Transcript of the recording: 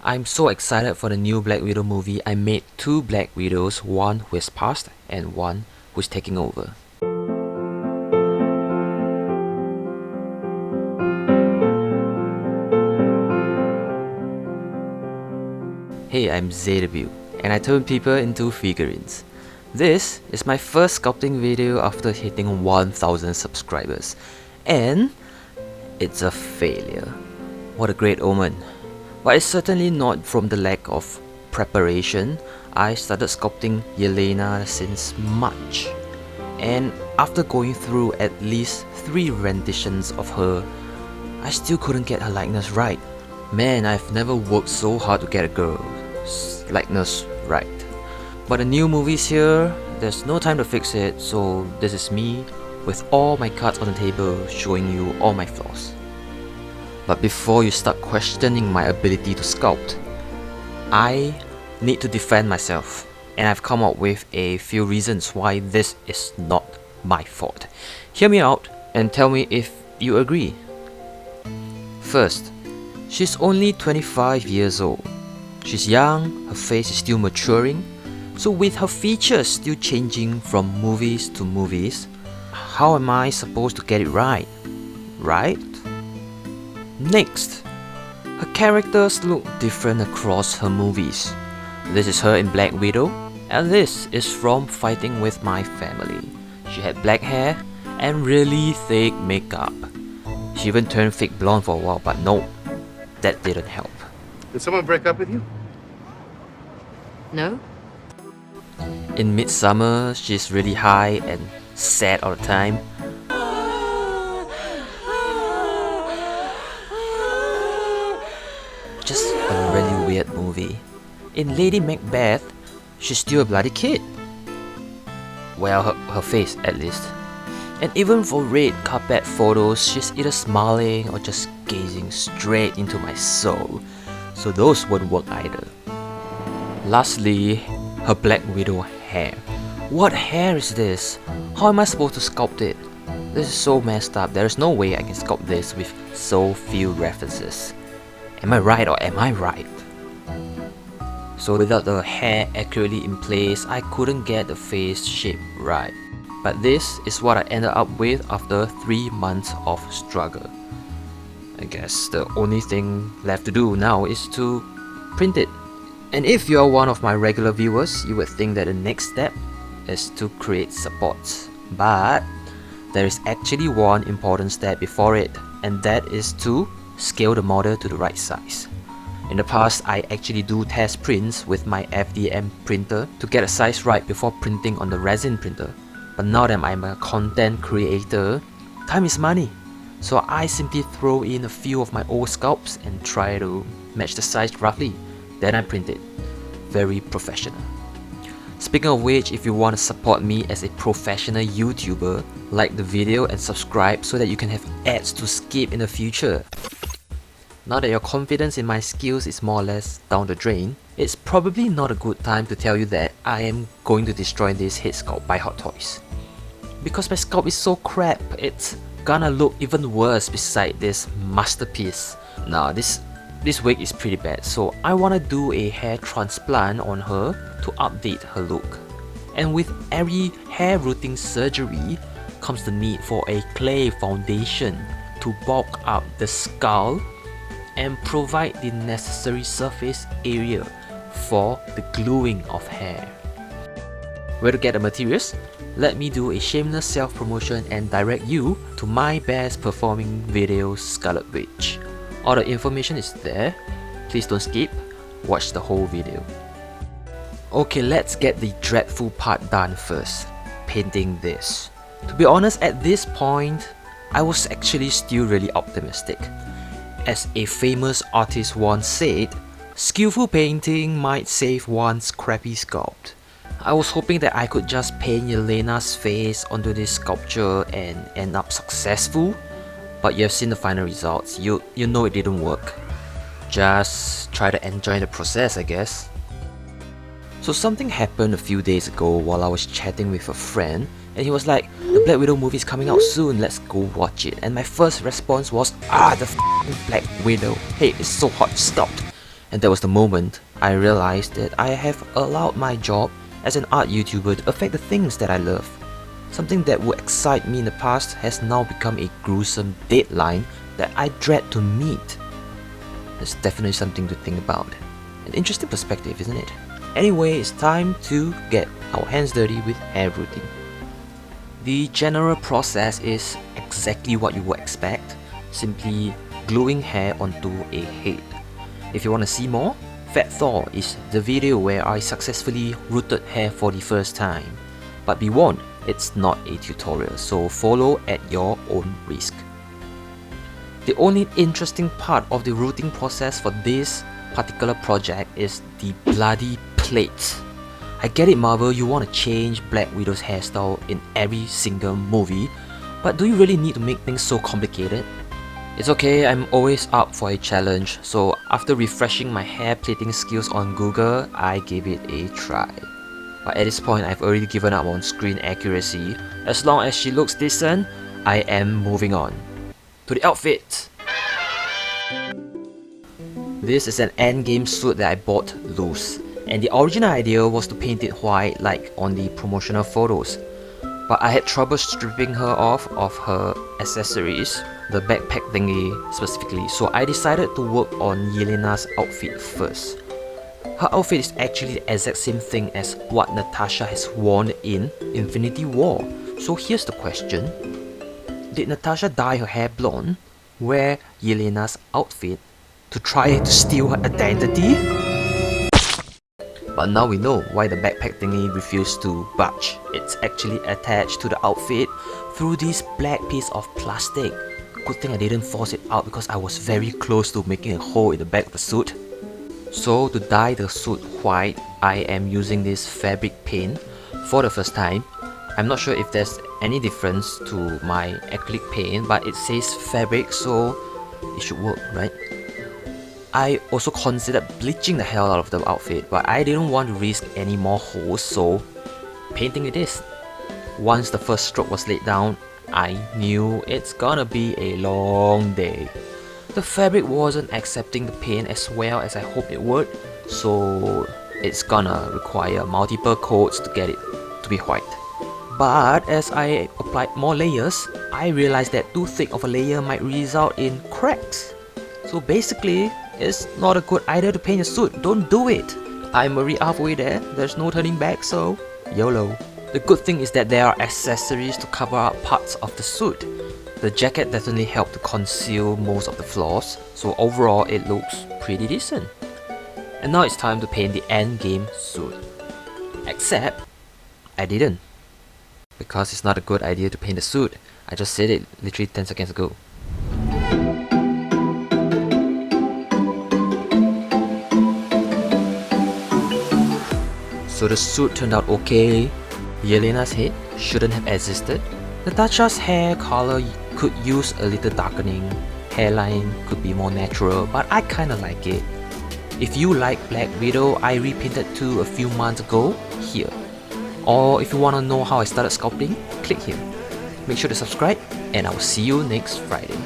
I'm so excited for the new Black Widow movie. I made two Black Widows, one who is passed and one who's taking over. Hey, I'm ZW, and I turn people into figurines. This is my first sculpting video after hitting 1000 subscribers, and it's a failure. What a great omen. But it's certainly not from the lack of preparation. I started sculpting Yelena since March, and after going through at least 3 renditions of her, I still couldn't get her likeness right. Man, I've never worked so hard to get a girl's likeness right. But the new movie's here, there's no time to fix it, so this is me with all my cards on the table showing you all my flaws. But before you start questioning my ability to sculpt, I need to defend myself, and I've come up with a few reasons why this is not my fault. Hear me out and tell me if you agree. First, she's only 25 years old. She's young, her face is still maturing, so with her features still changing from movies to movies, how am I supposed to get it right? Right? Next, her characters look different across her movies. This is her in Black Widow, and this is from Fighting With My Family. She had black hair and really thick makeup. She even turned fake blonde for a while, but no, that didn't help. Did someone break up with you? No? In Midsummer, she's really high and sad all the time. Just a really weird movie. In Lady Macbeth, she's still a bloody kid. Well, her face at least. And even for red carpet photos, she's either smiling or just gazing straight into my soul. So those won't work either. Lastly, her Black Widow hair. What hair is this? How am I supposed to sculpt it? This is so messed up. There is no way I can sculpt this with so few references. Am I right or am I right? So without the hair accurately in place, I couldn't get the face shape right. But this is what I ended up with after 3 months of struggle. I guess the only thing left to do now is to print it. And if you are one of my regular viewers, you would think that the next step is to create supports. But there is actually one important step before it, and that is to scale the model to the right size. In the past, I actually do test prints with my FDM printer to get a size right before printing on the resin printer. But now that I'm a content creator, time is money. So I simply throw in a few of my old sculpts and try to match the size roughly. Then I print it. Very professional. Speaking of which, if you want to support me as a professional YouTuber, like the video and subscribe so that you can have ads to skip in the future. Now that your confidence in my skills is more or less down the drain, it's probably not a good time to tell you that I am going to destroy this head sculpt by Hot Toys. Because my sculpt is so crap, it's gonna look even worse beside this masterpiece. Now this wig is pretty bad, so I wanna do a hair transplant on her to update her look. And with every hair rooting surgery comes the need for a clay foundation to bulk up the skull and provide the necessary surface area for the gluing of hair. Where to get the materials? Let me do a shameless self-promotion and direct you to my best performing video, Scarlet Witch. All the information is there. Please don't skip, watch the whole video. Okay, let's get the dreadful part done first, painting this. To be honest, at this point, I was actually still really optimistic. As a famous artist once said, skillful painting might save one's crappy sculpt. I was hoping that I could just paint Yelena's face onto this sculpture and end up successful, but you have seen the final results. You know it didn't work. Just try to enjoy the process, I guess. So something happened a few days ago while I was chatting with a friend, and he was like, the Black Widow movie is coming out soon, let's go watch it. And my first response was, the Black Widow. Hey, it's so hot, stop. And that was the moment I realized that I have allowed my job as an art YouTuber to affect the things that I love. Something that would excite me in the past has now become a gruesome deadline that I dread to meet. That's definitely something to think about. An interesting perspective, isn't it? Anyway, it's time to get our hands dirty with hair rooting. The general process is exactly what you would expect, simply gluing hair onto a head. If you want to see more, Fat Thor is the video where I successfully rooted hair for the first time. But be warned, it's not a tutorial, so follow at your own risk. The only interesting part of the rooting process for this particular project is the bloody plates. I get it, Marvel, you want to change Black Widow's hairstyle in every single movie, but do you really need to make things so complicated? It's okay, I'm always up for a challenge, so after refreshing my hair plating skills on Google, I gave it a try. But at this point, I've already given up on screen accuracy. As long as she looks decent, I am moving on. To the outfit! This is an endgame suit that I bought loose, and the original idea was to paint it white like on the promotional photos. But I had trouble stripping her off of her accessories, the backpack thingy specifically, so I decided to work on Yelena's outfit first. Her outfit is actually the exact same thing as what Natasha has worn in Infinity War. So here's the question. Did Natasha dye her hair blonde, wear Yelena's outfit to try to steal her identity? But now we know why the backpack thingy refused to budge. It's actually attached to the outfit through this black piece of plastic. Good thing I didn't force it out because I was very close to making a hole in the back of the suit. So to dye the suit white, I am using this fabric paint for the first time. I'm not sure if there's any difference to my acrylic paint, but it says fabric, so it should work, right? I also considered bleaching the hell out of the outfit, but I didn't want to risk any more holes, so painting it is. Once the first stroke was laid down, I knew it's gonna be a long day. The fabric wasn't accepting the paint as well as I hoped it would, so it's gonna require multiple coats to get it to be white. But as I applied more layers, I realized that too thick of a layer might result in cracks. So basically, it's not a good idea to paint a suit, don't do it. I'm already halfway there, there's no turning back, so YOLO. The good thing is that there are accessories to cover up parts of the suit. The jacket definitely helped to conceal most of the flaws, so overall it looks pretty decent. And now it's time to paint the endgame suit. Except, I didn't. Because it's not a good idea to paint a suit. I just said it literally 10 seconds ago. So the suit turned out okay. Yelena's head shouldn't have existed. Natasha's hair color could use a little darkening. Hairline could be more natural, but I kinda like it. If you like Black Widow, I repainted too a few months ago, here. Or if you wanna know how I started sculpting, click here. Make sure to subscribe, and I will see you next Friday.